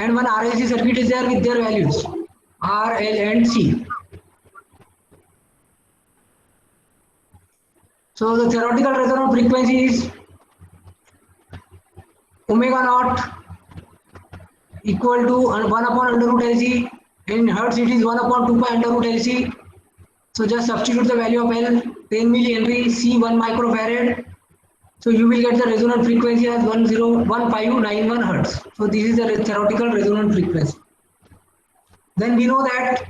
and one RLC circuit is there with their values R, L and C. So the theoretical resonant frequency is omega naught equal to 1 upon under root LC. In hertz it is 1 upon 2 pi under root LC. So just substitute the value of L, 10 millihenry, C 1 microfarad. So you will get the resonant frequency as 101591 hertz. So this is the theoretical resonant frequency. Then we know that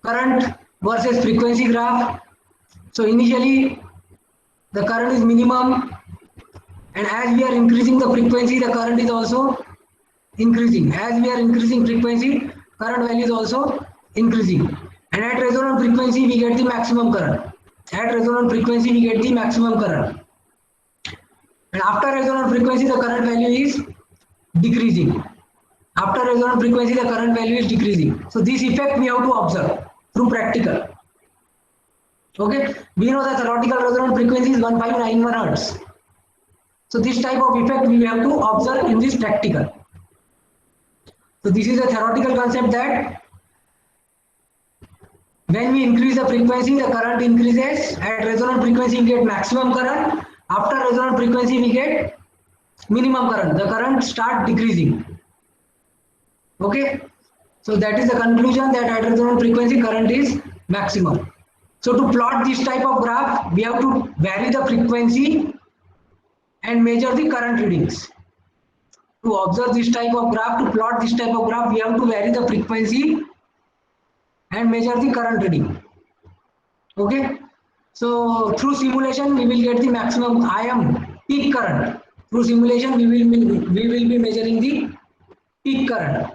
current versus frequency graph. So initially the current is minimum, and as we are increasing the frequency, the current is also increasing. As we are increasing frequency, current value is also increasing. And at resonant frequency we get the maximum current. At resonant frequency we get the maximum current. And after resonant frequency the current value is decreasing. After resonant frequency the current value is decreasing. So this effect we have to observe through practical. Okay, we know that theoretical resonant frequency is 1591 hertz. So this type of effect we have to observe in this practical. So this is a theoretical concept that when we increase the frequency, the current increases. At resonant frequency we get maximum current. After resonant frequency we get minimum current. The current start decreasing. Okay, so that is the conclusion, that at resonant frequency current is maximum. So to plot this type of graph, we have to vary the frequency and measure the current readings. To observe this type of graph, to plot this type of graph, we have to vary the frequency and measure the current reading. Okay, so through simulation we will get the maximum peak current. Through simulation we will be measuring the peak current.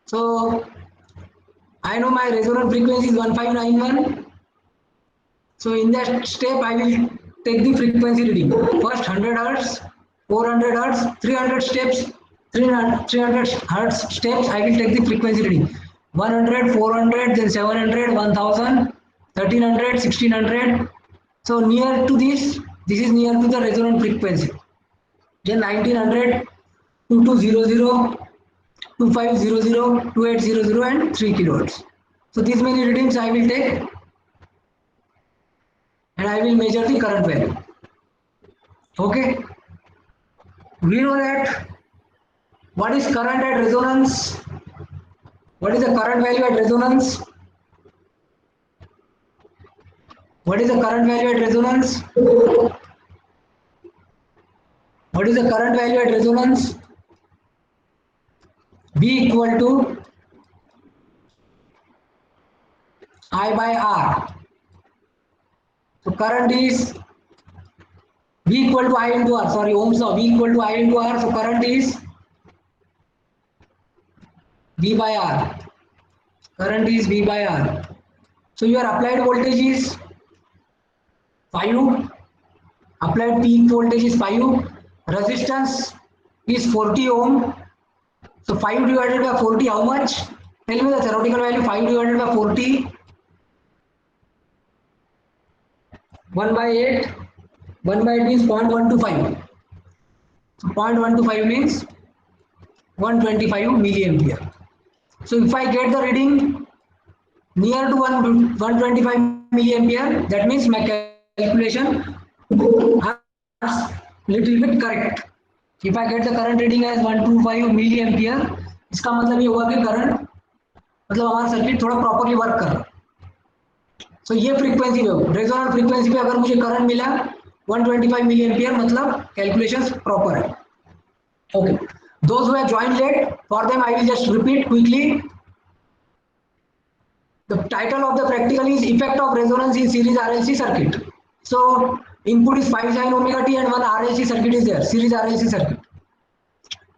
So I know my resonant frequency is 1591. So in that step I will take the frequency reading. First 100 hertz, 400 hertz, 300 steps, 300 hertz steps I will take the frequency reading. 100, 400, then 700, 1000, 1300, 1600. So near to this is near to the resonant frequency. Then 1900, 2200, 2500, 2800 and 3 kilohertz. So these many readings I will take and I will measure the current value. Okay, we know that what is current at resonance? What is the current value at resonance? What is the current value at resonance? What is the current value at resonance? B equal to I by R. So current is V equal to I into R. Sorry, Ohm's law. V equal to I into R. So current is V by R. Current is V by R. So your applied voltage is 5. Applied peak voltage is 5. Resistance is 40 ohm. So 5 divided by 40, how much? Tell me the theoretical value. 5 divided by 40. 1 by 8. 1 by 8 means 0.125. So 0.125 means 125 milliampere. So if I get the reading near to 125 milliampere, that means my calculation are little bit correct. If I get the current reading as 125 milliampere, इसका मतलब ये हुआ कि current मतलब हमारा circuit थोड़ा properly work कर रहा है. सो ये फ्रीक्वेंसी में रेजोनेंट फ्रीक्वेंसी पे अगर मुझे करंट मिला 125 मिलीएम्पियर, मतलब कैलकुलेशंस प्रॉपर है. Okay, those who have joined late, for them I will just repeat quickly. The title of the practical is Effect of Resonance in Series RLC Circuit. So input is 5 sin omega t and one RLC circuit is there, series RLC circuit.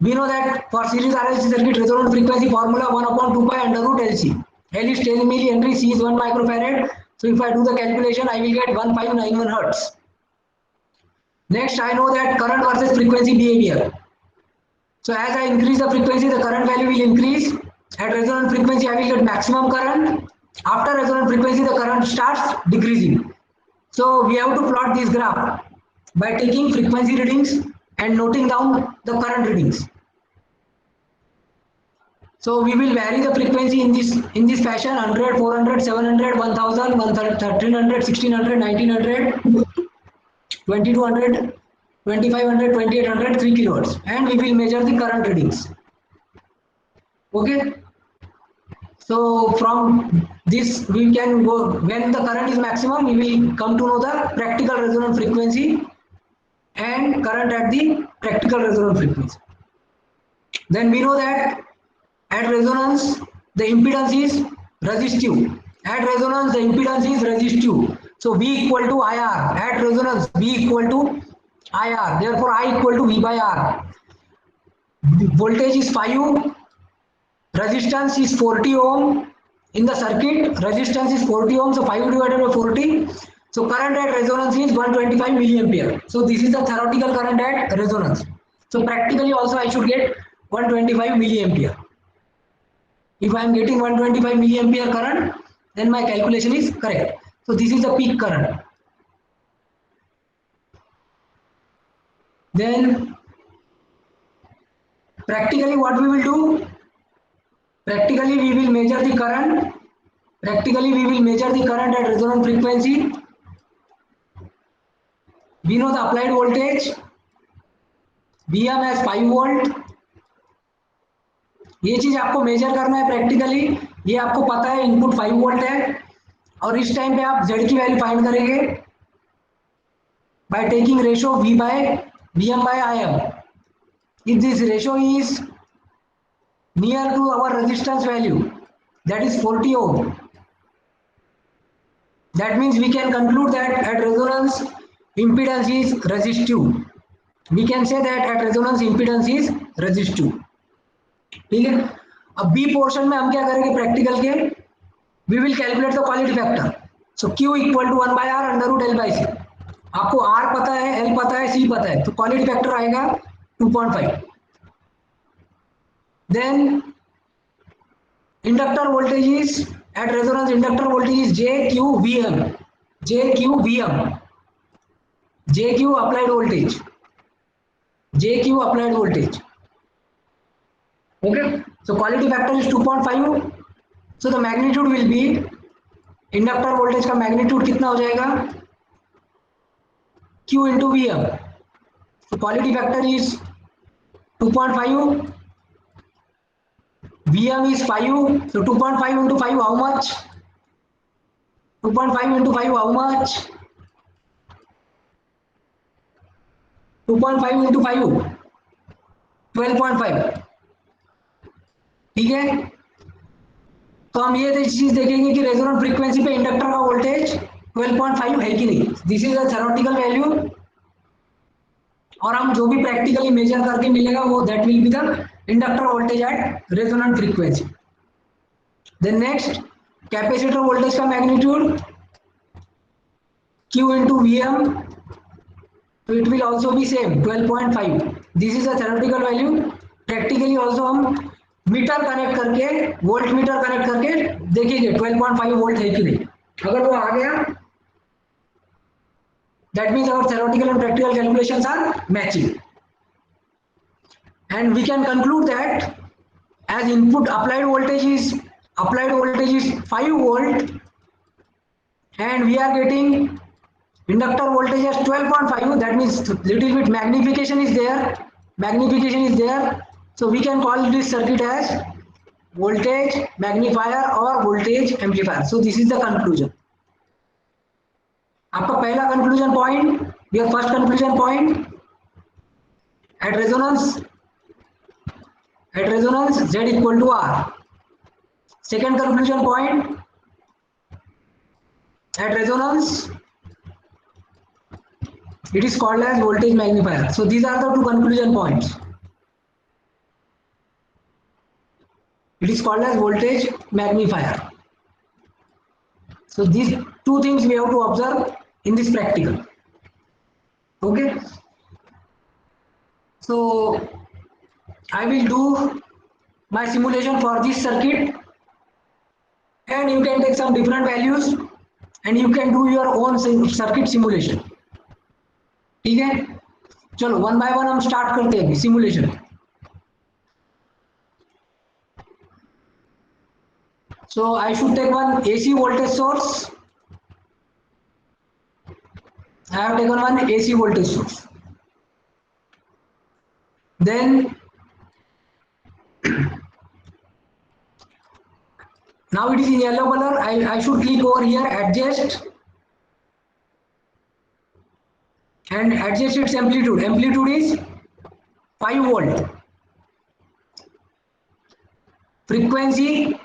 We know that for series RLC circuit, resonant frequency formula 1 upon 2 pi under root LC. L is 10 millihenry, C is 1 microfarad. So if I do the calculation, I will get 1591 hertz. Next, I know that current versus frequency behavior. So as I increase the frequency, the current value will increase. At resonant frequency, I will get maximum current. After resonant frequency, the current starts decreasing. So we have to plot this graph by taking frequency readings and noting down the current readings. So we will vary the frequency in this fashion: 100, 400, 700, 1000, 1300, 1600, 1900, 2200, 2500, 2800, 3 kilohertz, and we will measure the current readings. Okay. So from this we can go, when the current is maximum, we will come to know the practical resonant frequency and current at the practical resonant frequency. Then we know that at resonance the impedance is resistive. At resonance the impedance is resistive. So V equal to IR. At resonance V equal to IR. Therefore I equal to V by R. Voltage is 5. Resistance is 40 ohm. In the circuit, resistance is 40 ohm, so 5 divided by 40. So current at resonance is 125 milliampere. So this is the theoretical current at resonance. So practically also I should get 125 milliampere. If I am getting 125 milliampere current, then my calculation is correct. So this is the peak current. Then practically what we will do? Practically we will measure the current. Practically we will measure the current at resonant frequency. We know the applied voltage. Vm as 5 volt. ये चीज आपको major करना है practically. ये आपको पता है input 5 volt है और इस टाइम पे आप Z की वैल्यू फाइंड करेंगे by taking ratio V by Vm by Im. If this ratio is near to our resistance value, that is 40 ohm, that means we can conclude that at resonance impedance is resistive. We can say that at resonance impedance is resistive. ठीक है. अब B portion में हम क्या करेंगे practical के? We will calculate the quality factor. So Q equal to 1 by R under root L by C. आपको R पता है, एल पता है, सी पता है, तो क्वालिटी फैक्टर आएगा 2.5. Then inductor voltage is at resonance, inductor voltage is J Q V M. J Q V M. J Q applied voltage. J Q applied voltage. Okay, so quality factor is 2.5. So the magnitude will be, inductor voltage का magnitude कितना हो जाएगा? Q into Vm. So quality factor is 2.5. Vm is 5. So 2.5 into 5 how much? 2.5 into 5 how much? 2.5 into 5 12.5. ठीक है. तो हम ये चीज देखेंगे कि रेजोनेंट फ्रीक्वेंसी पे इंडक्टर का वोल्टेज 12.5 है कि नहीं. This is the theoretical value और हम जो भी प्रैक्टिकली मेजर करके मिलेगा वो that will be the inductor voltage at resonant frequency. Then next capacitor voltage का magnitude Q into Vm, so it will also be same 12.5. This is a theoretical value. Practically also हम metre connect करके, volt meter connect करके देखेंगे 12.5 volt है कि नहीं. अगर वो आ गया, that means our theoretical and practical calculations are matching, and we can conclude that as input applied voltage is 5 volt and we are getting inductor voltage as 12.5. that means little bit magnification is there. So we can call this circuit as voltage magnifier or voltage amplifier. So this is the conclusion. आपका पहला conclusion point, your first conclusion point, at resonance Z equal to R. Second conclusion point, at resonance it is called as voltage magnifier. So these are the two conclusion points. It is called as voltage magnifier. So these two things we have to observe in this practical. Okay. So I will do my simulation for this circuit and you can take some different values and you can do your own circuit simulation. ठीक है. चलो one by one हम start करते हैं simulation. So I should take one AC voltage source. I have taken one AC voltage source. Then now it is in yellow color. I should click over here, adjust, and adjust its amplitude. Amplitude is 5 volt. Frequency,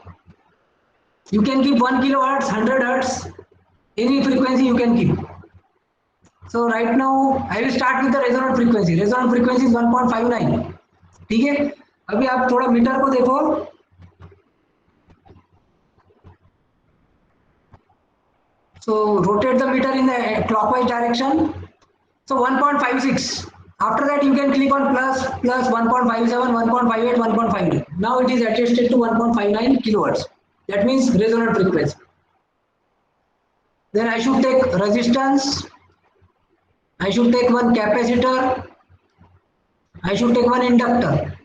you can keep 1 kilohertz, 100 hertz, any frequency you can keep. So right now I will start with the resonant frequency. Resonant frequency is 1.59. ठीक है. अभी आप थोड़ा metre को देखो. So rotate the meter in the clockwise direction. So 1.56. After that you can click on plus, 1.57, 1.58, 1.58. Now it is adjusted to 1.59 kilohertz. That means resonant frequency. Then I should take resistance. I should take one capacitor. I should take one inductor.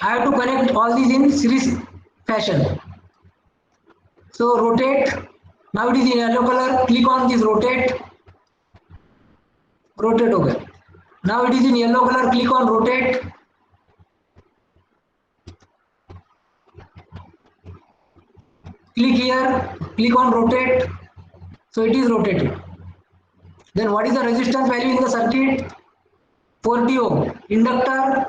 I have to connect all these in series fashion. So rotate. Now it is in yellow color. Click on this rotate. Rotate हो गया. Now it is in yellow color. Click on rotate. Click here. Click on rotate. So it is rotated. Then what is the resistance value in the circuit? 40 ohm. Inductor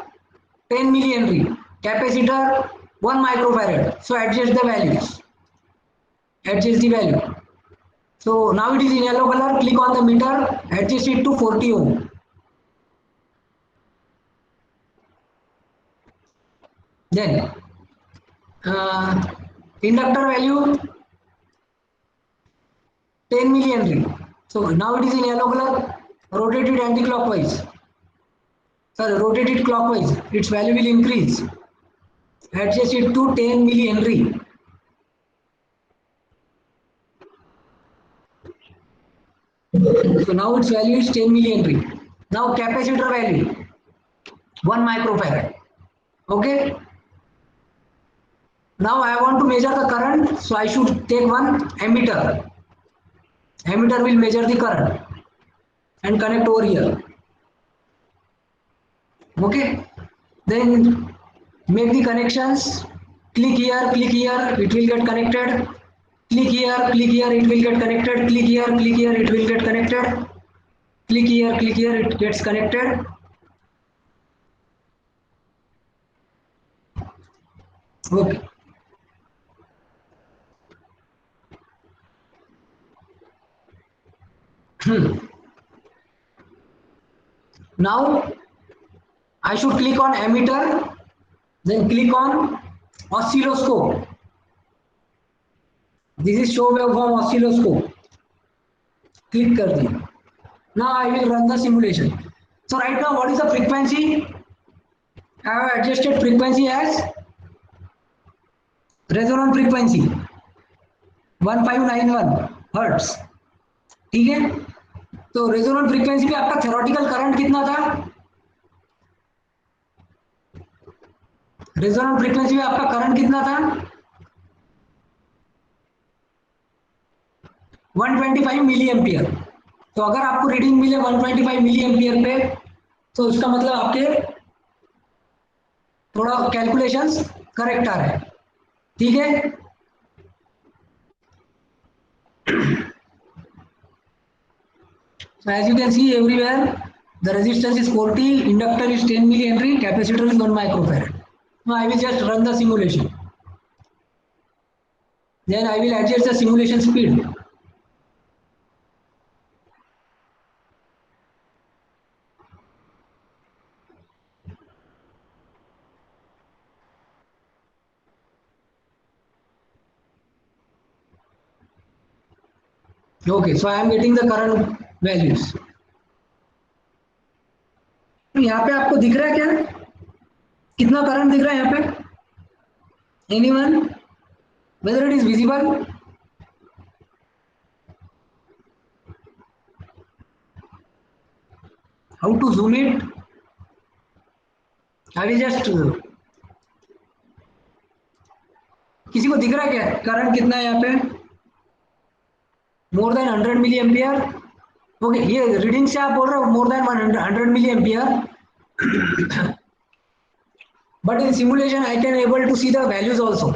10 millihenry. Capacitor 1 microfarad. So adjust the values. Adjust the value. So now it is in yellow color. Click on the meter. Adjust it to 40 ohm. Then inductor value 10 millihenry. So now it is in yellow color. Rotate it anti-clockwise. Sorry, rotate it clockwise. Its value will increase. Adjust it to 10 millihenry. So now its value is 10 millihenry. Now capacitor value 1 microfarad. Okay. Now I want to measure the current, so I should take one ammeter. Ammeter will measure the current and connect over here. Okay. Then make the connections. Click here, it will get connected. Click here, it will get connected. Click here, it will get connected. Click here, it gets connected. Okay. Now I should click on ammeter, then click on oscilloscope. This is show waveform oscilloscope. Click कर दिया. Now I will run the simulation. So right now what is the frequency? I have adjusted frequency as resonant frequency 1591 hertz. ठीक है. तो resonant frequency पे आपका theoretical current कितना था? Resonant frequency पे आपका करंट कितना था? 125 मिली एम्पियर. तो अगर आपको रीडिंग मिले 125 मिली एम्पियर पे, तो उसका मतलब आपके थोड़ा कैलकुलेशंस करेक्ट आ रहे हैं. ठीक है. So as you can see everywhere, the resistance is 40, inductor is 10 millihenry, capacitor is 1 microfarad. Now I will just run the simulation. Then I will adjust the simulation speed. Okay, so I am getting the current values. तो यहाँ पे आपको दिख रहा है क्या? कितना current दिख रहा है यहाँ पे? Anyone? Whether it is visible? how to zoom it? I will just किसी को दिख रहा है क्या करंट कितना है यहाँ पे? More than 100 milliampere. Okay, ये रीडिंग से आप बोल रहे हो more than 100 milliampere. But in simulation I can able to see the values also.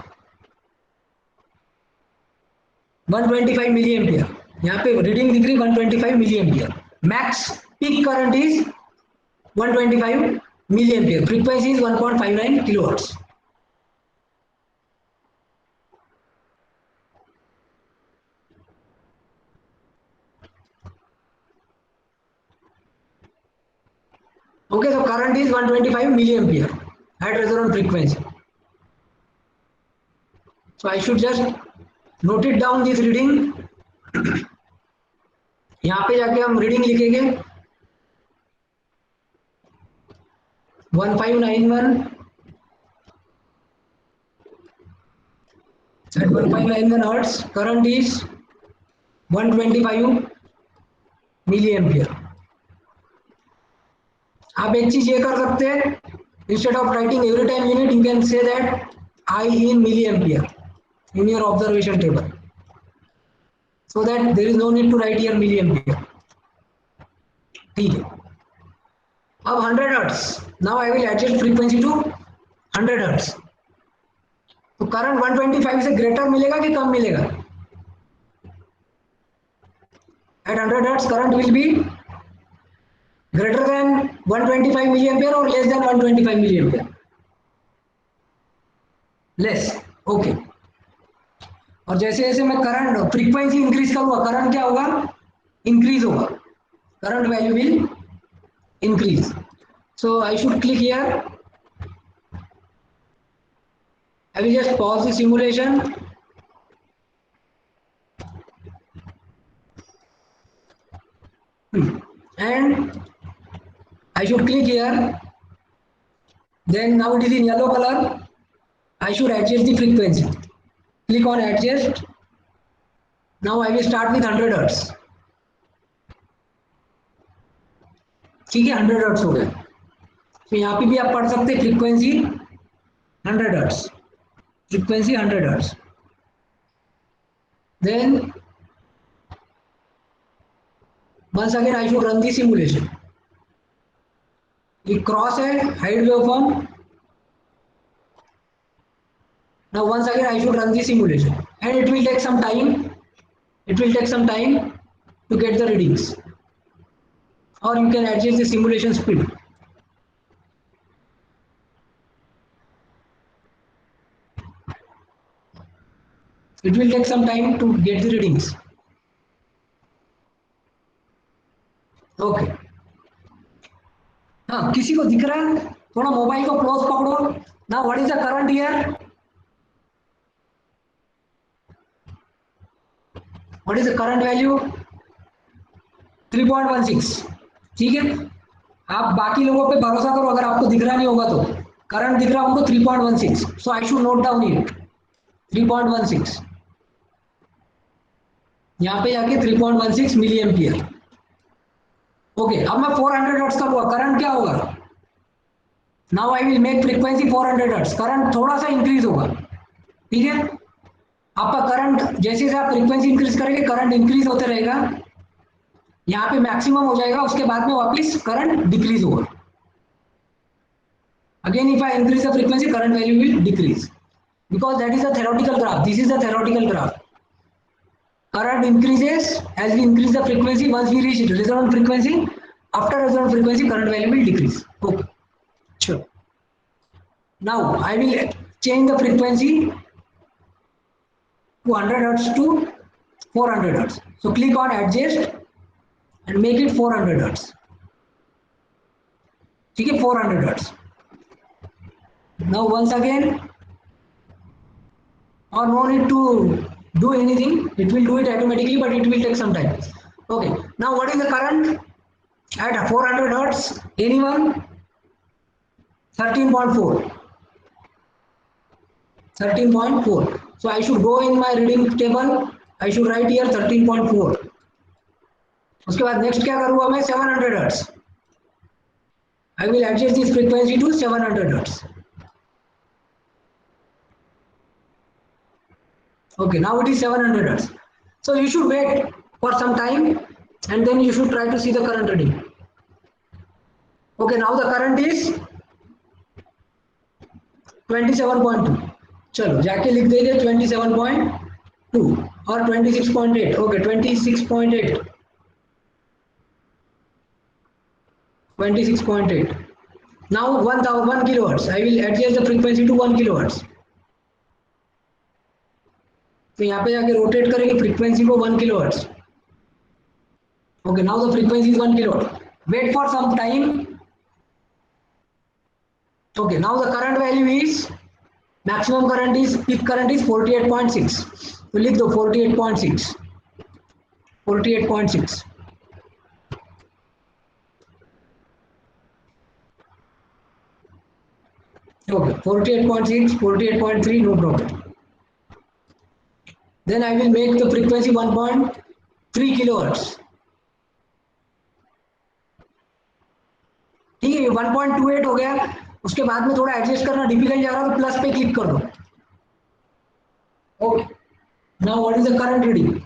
125 milliampere, यहाँ पे रीडिंग दिख रही 125 milliampere. Max peak current is 125 milliampere. Frequency is 1.59 kilohertz. Okay, so current is 125 milliampere at resonant frequency. So I should just note it down this reading. यहाँ पे जाके हम reading लिखेंगे 1591 at 1591 hertz. Current is 125 milliampere. आप एक चीज ये कर सकते हैं, instead of writing every time unit you can say that I in milliampere in your observation table, so that there is no need to write here milliampere. ठीक है. अब 100 hertz. Now I will adjust frequency to 100 hertz. तो current 125 से greater मिलेगा कि कम मिलेगा? At 100 hertz current will be greater than 125 milliampere or less than 125 milliampere? Less. Okay. और जैसे जैसे मैं करंट फ्रीक्वेंसी इंक्रीज करूंगा, करंट क्या होगा? इंक्रीज होगा. Current value will increase. So I should click here. I will just pause the simulation. And I should click here. Then now it is in yellow color. I should adjust the frequency. Click on adjust. Now I will start with 100 hertz. ठीक है, 100 hertz हो गया. तो यहाँ पे भी आप पढ़ सकते हैं frequency 100 hertz. Frequency 100 hertz. Then once again I should run the simulation. ये क्रॉस है hide waveform. Now once again I should run the simulation and it will take some time. It will take some time to get the readings, or you can adjust the simulation speed. It will take some time to get the readings. Okay. हाँ, किसी को दिख रहा है? थोड़ा mobile को close पकड़ो. Now what is the current here? What is the current value? 3.16. ठीक है, आप बाकी लोगों पे भरोसा करो. अगर आपको दिख रहा नहीं होगा तो करंट दिख रहा हमको 3.16. So I should note down it 3.16. यहाँ पे जाके 3.16 मिली एम्पियर. ओके, अब मैं 400 हर्ट्ज करूंगा. करंट क्या होगा? Now I will make frequency 400 hertz. Current थोड़ा सा इंक्रीज होगा. ठीक है, आपका करंट जैसे जैसे आप फ्रीक्वेंसी इंक्रीज करेंगे करंट इंक्रीज होते रहेगा. यहाँ पे मैक्सिमम हो जाएगा, उसके बाद में वापस करंट डिक्रीज होगा. Again if I increase the frequency current value will decrease, because that is the theoretical graph. This is the theoretical graph. Current increases as we increase the frequency. Once we reach resonant frequency, after resonant frequency current value will decrease. Okay, sure. Now I will change the frequency to 100 hertz to 400 hertz. So click on adjust and make it 400 hertz. ठीक है, 400 hertz. Now once again, or no need to do anything, it will do it automatically, but it will take some time. Okay, now what is the current at 400 hertz? Anyone? 13.4. 13.4. So I should go in my reading table. I should write here 13.4. उसके बाद next क्या करूँगा मैं? 700 hertz. I will adjust this frequency to 700 hertz. Okay, now it is 700 hertz. So you should wait for some time and then you should try to see the current reading. Okay, now the current is 27.2. चलो जाके लिख देंगे 27.2 और 26.8. Okay, 26.8. 26.8. Now 1 kilohertz. I will adjust the frequency to 1 kilohertz. तो यहाँ पे जाके rotate करेंगे फ्रीक्वेंसी को 1 kilohertz. Okay, now the frequency is 1 kilohertz. Wait for some time. Okay, now the current value is maximum current is peak current is 48.6. तो लिख दो 48.6. 48.6. Okay, 48.6, 48.3, no problem. Then I will make the frequency 1.3 kilohertz. ठीक है, 1.28 हो गया. उसके बाद में थोड़ा एडजस्ट करना डिफिकल्ट जा रहा है तो प्लस पे क्लिक कर दो. Okay, now what is the current reading?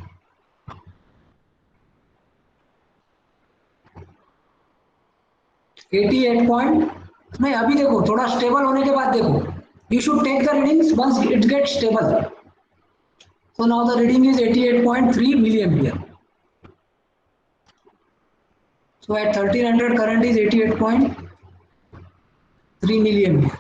नहीं, अभी देखो थोड़ा स्टेबल होने के बाद देखो. You should take the readings once it get stable. So now the reading is 88.3 milliampere. So at 1300 current is 88.3 milliampere.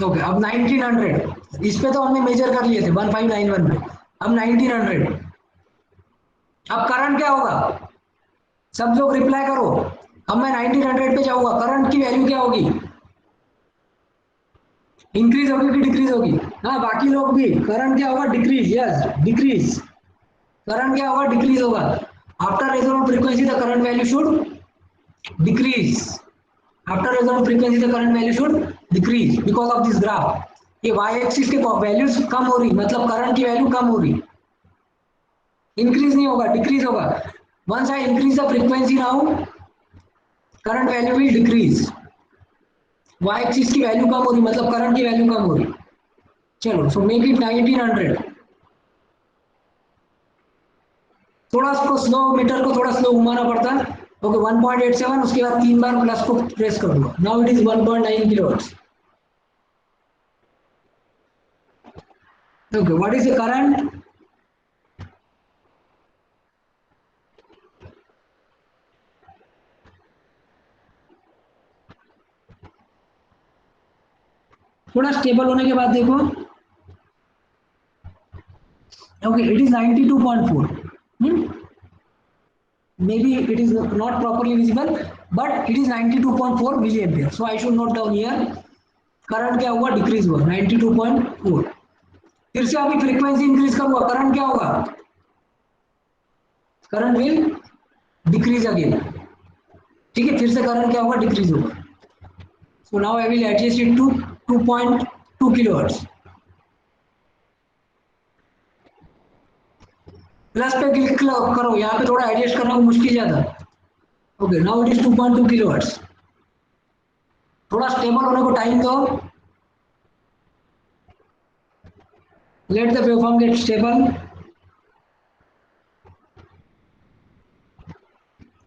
Okay, अब 1900 इस पे तो हमने मेजर कर लिए थे 1591 में. अब 1900. अब करंट क्या होगा? सब लोग रिप्लाई करो. अब मैं 1900 पे जाऊंगा. करंट की वैल्यू क्या होगी? इंक्रीज होगी कि डिक्रीज होगी? हाँ, बाकी लोग भी. करंट क्या होगा? डिक्रीज. Yes, decrease. करंट क्या होगा? डिक्रीज होगा. After resonant frequency the current value should decrease. After resonant frequency the current value should decrease because of this graph. ये वाई एक्सिस के वैल्यूज कम हो रही, मतलब करंट की वैल्यू कम हो रही. इंक्रीज नहीं होगा, डिक्रीज होगा. Once I increase the frequency now current value will decrease. Y axis की वैल्यू कम हो रही, मतलब करंट की वैल्यू कम हो रही. चलो, सो मेक इट 1900. थोड़ा उसको स्लो, मीटर को थोड़ा स्लो घुमाना पड़ता है. ओके, 1.87. उसके बाद 3 बार प्लस को प्रेस कर दो. Now it is 1.9 kilohertz. Okay, what is the current? थोड़ा स्टेबल होने के बाद देखो. Okay, it is 92.4. maybe it is not properly visible but it is 92.4 milliampere. So I should note down here. Current क्या हुआ? Decrease हुआ 92.4. फिर से अभी फ्रीक्वेंसी इंक्रीज करूंगा, करंट क्या होगा? Current will decrease again. ठीक है, फिर से करंट क्या होगा? डिक्रीज होगा. So now I will adjust it to 2.2 kilohertz. Plus पे क्लिक करो. यहाँ पे थोड़ा एडजस्ट करना मुश्किल ज्यादा. Okay, now it is 2.2 kilohertz. थोड़ा स्टेबल होने को टाइम दो. Let the waveform get stable.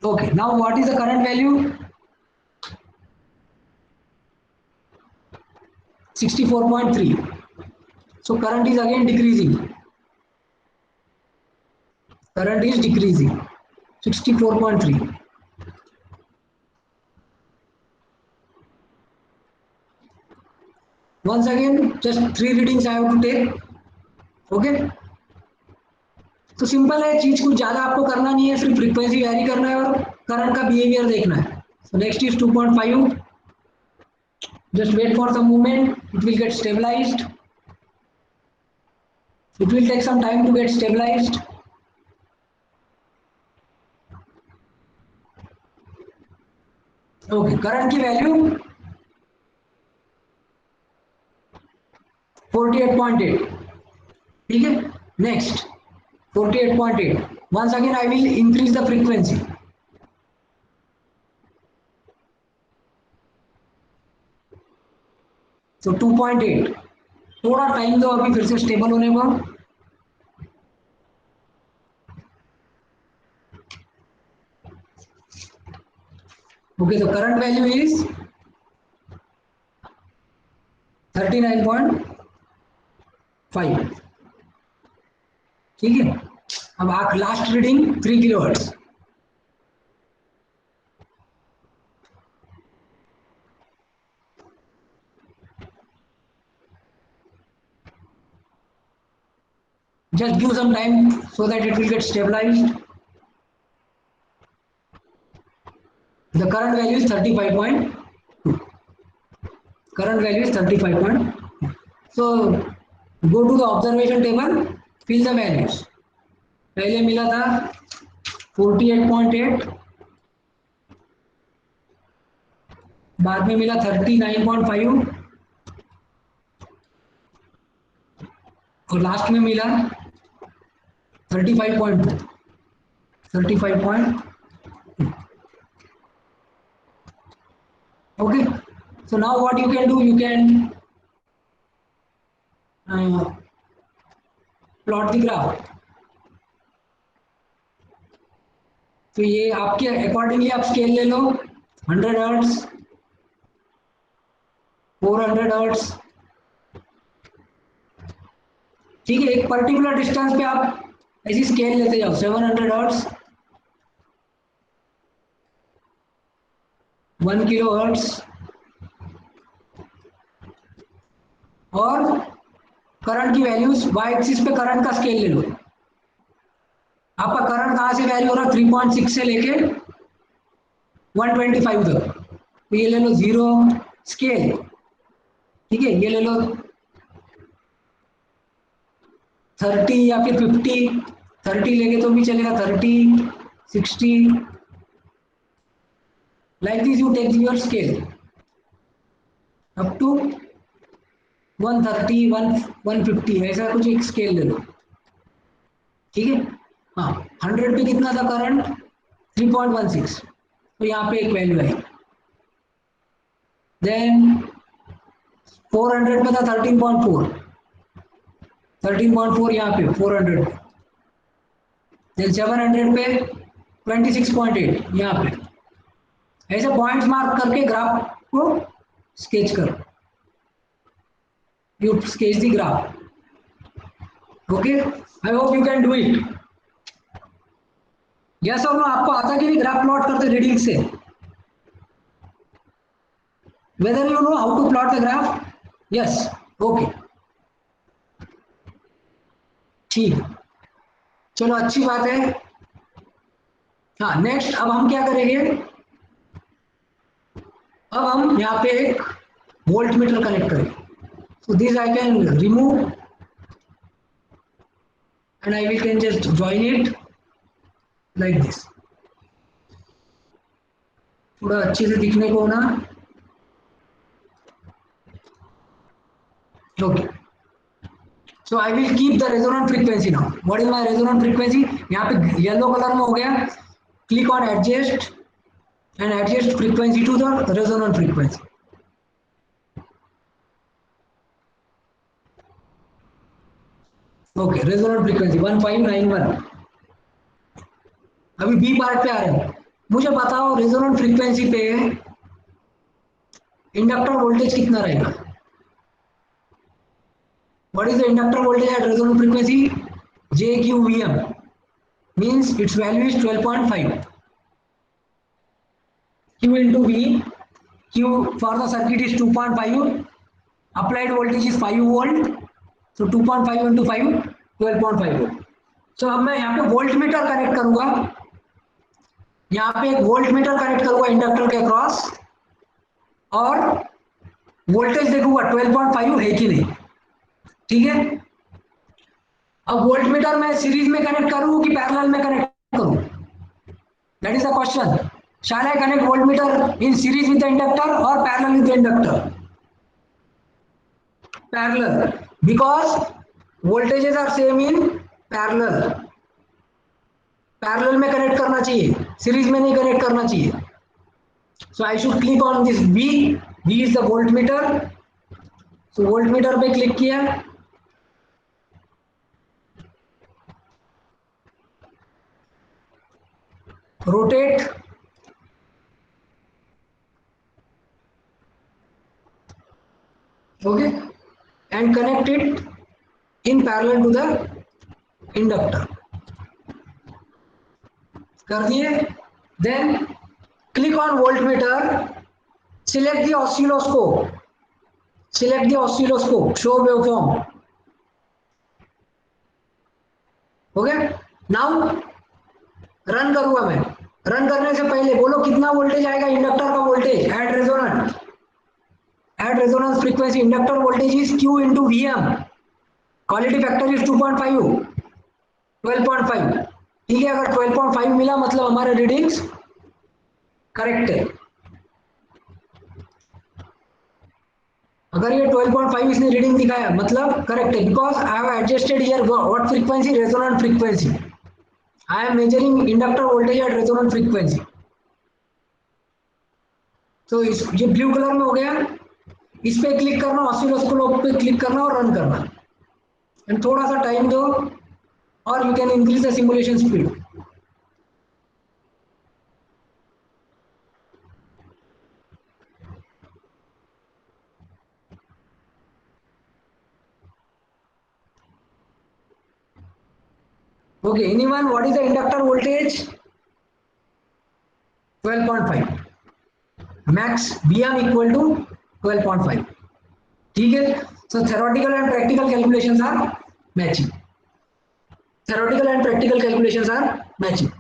Okay, now what is the current value? 64.3. So current is again decreasing. Current is decreasing. 64.3. Once again, just 3 readings I have to take. Okay. तो simple है, चीज कुछ ज्यादा आपको करना नहीं है, सिर्फ फ्रीक्वेंसी वैरी करना है और करंट का बिहेवियर देखना है. So next is 2.5. Just wait for some moment. It will get stabilized. It will take some time to get stabilized. Okay, current की वैल्यू 48.8. ठीक है, next 48.8. Once again I will increase the frequency. तो 2.8, थोड़ा time दो अभी फिर से stable होने को। ओके, तो करंट वैल्यू इज 39.5। ठीक है, अब आप last reading 3 kilohertz. Just give some time so that it will get stabilized. The current value is 35.2. Current value is 35.2. So go to the observation table, fill the values. पहले मिला था 48.8, बाद में मिला 39.5 और लास्ट में मिला 35.2। 35. Okay, so now what you can do, you can plot the graph. तो ये आपके अकॉर्डिंगली आप स्केल ले लो, 100 हर्ट्ज, 400 हर्ट्ज। ठीक है, एक पर्टिकुलर डिस्टेंस पे आप ऐसी स्केल लेते जाओ, 700 हर्ट्ज, 1 किलो हर्ट्ज, और करंट की वैल्यूज वाई एक्सिस पे करंट का स्केल ले लो। आपका करंट कहाँ से वैल्यू हो रहा है, 3.6 से लेके 125 तक। तो ये ले लो 0 स्केल। ठीक है, ये ले लो 30 या फिर 50, 30 लेंगे तो भी चलेगा, 30, 60, like this you take your scale up to 130, 150, ऐसा कुछ एक स्केल ले लो। ठीक है, हाँ, 100 पे कितना था करंट, 3.16, तो यहाँ पे एक वैल्यू आई। देन 400 पे था 13.4, 13.4 यहाँ पे 400 पे। देन 700 पे 26.8 यहाँ पे। ऐसे पॉइंट्स मार्क करके ग्राफ को स्केच करो, you sketch the graph. Okay, I hope you can do it. Yes और नो, आपको आता कि नहीं ग्राफ प्लॉट करते रीडिंग से? Whether you know how to plot the graph? Yes, okay, ठीक, चलो अच्छी बात है। हाँ, नेक्स्ट अब हम क्या करेंगे, अब हम यहाँ पे एक वोल्ट मीटर कनेक्ट करेंगे। So this I can remove and I will can just join it like this, थोड़ा अच्छे से दिखने को ना। Okay, so I will keep the resonant frequency now. What is my resonant frequency? यहाँ पे yellow colour में हो गया, click on adjust and adjust frequency to the resonant frequency. Okay, resonant frequency 1591। अभी बी पार्ट पे आ रहे हैं। मुझे बताओ रेजोनेंट फ्रीक्वेंसी पे इंडक्टर वोल्टेज कितना रहेगा? What is the inductor voltage at resonant frequency? JQVM means its value is 12.5. Q into V, Q for the circuit is 2.5, applied voltage is 5 volt, so 2.5 into 5, 12.5 volt. So अब मैं यहाँ पे volt meter connect करूंगा, यहाँ पे एक volt meter connect करूंगा inductor के अक्रॉस, और वोल्टेज देखूंगा 12.5 है कि नहीं। ठीक है, अब वोल्ट मीटर मैं सीरीज में कनेक्ट करूं कि पैरेलल में कनेक्ट करूं? That is the question. Shall I connect voltmeter in series with the inductor or parallel with the inductor? Parallel, because voltages are same in parallel. Parallel में connect करना चाहिए, series में नहीं connect करना चाहिए. So I should click on this V. V is the voltmeter. So voltmeter पे click किया, rotate, okay, and connect it in parallel to the inductor, कर दिए। Then click on voltmeter, select the oscilloscope, select the oscilloscope, show waveform, okay. Now run करूंगा मैं, run करने से पहले बोलो कितना वोल्टेज आएगा इंडक्टर का voltage at resonance, at resonance frequency inductor voltage is Q into Vm, quality factor is 2.5, 12.5, ठीक है। अगर 12.5 मिला मतलब हमारे रीडिंग्स करेक्ट है। अगर ये 12.5 इसने रीडिंग दिखाया मतलब करेक्ट है, because I have adjusted here what frequency, resonant frequency, I am measuring inductor voltage at resonant frequency. तो इस ये ब्लू कलर में हो गया, इस पे क्लिक करना, ऑसिलोस्कोप पे क्लिक करना और रन करना, एंड थोड़ा सा टाइम दो और you can increase the simulation speed. Okay, anyone, what is the inductor voltage? 12.5, max Vm equal to 12.5, ठीक है। So theoretical and practical calculations are matching, theoretical and practical calculations are matching।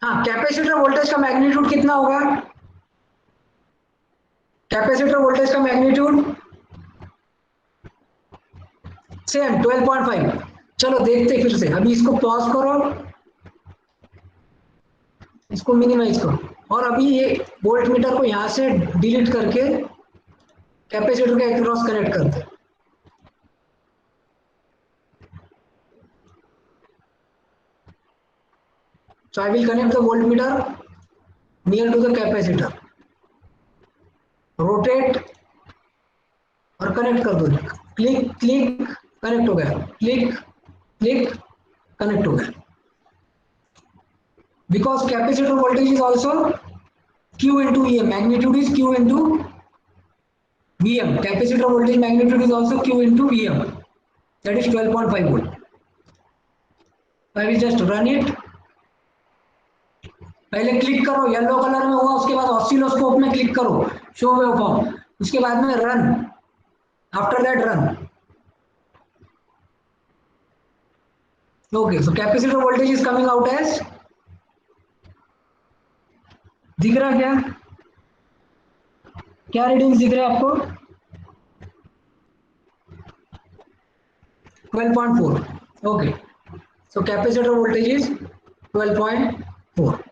हाँ, capacitor voltage का magnitude कितना होगा, capacitor voltage का magnitude same 12.5। चलो देखते फिर से, अभी इसको पॉज करो, इसको मिनिमाइज करो और अभी ये वोल्ट मीटर को यहां से डिलीट करके कैपेसिटर के अक्रॉस कनेक्ट करते हैं। So I will connect the voltmeter near to the capacitor, rotate और कनेक्ट कर दो, क्लिक क्लिक कनेक्ट हो गया, क्लिक क्लिक कनेक्ट हो गया। Because capacitor voltage is also Q into Vm, magnitude is Q into Vm, capacitor voltage magnitude is also Q into Vm, that is 12.5 volt। I will just run it, पहले click करो, yellow colour में हुआ, उसके बाद oscilloscope में click करो, show waveform, उसके बाद में run, after that run. Okay, so capacitor voltage is coming out as, दिख रहा क्या, क्या रीडिंग दिख रहा है आपको, 12.4, okay. So capacitor voltage is 12.4।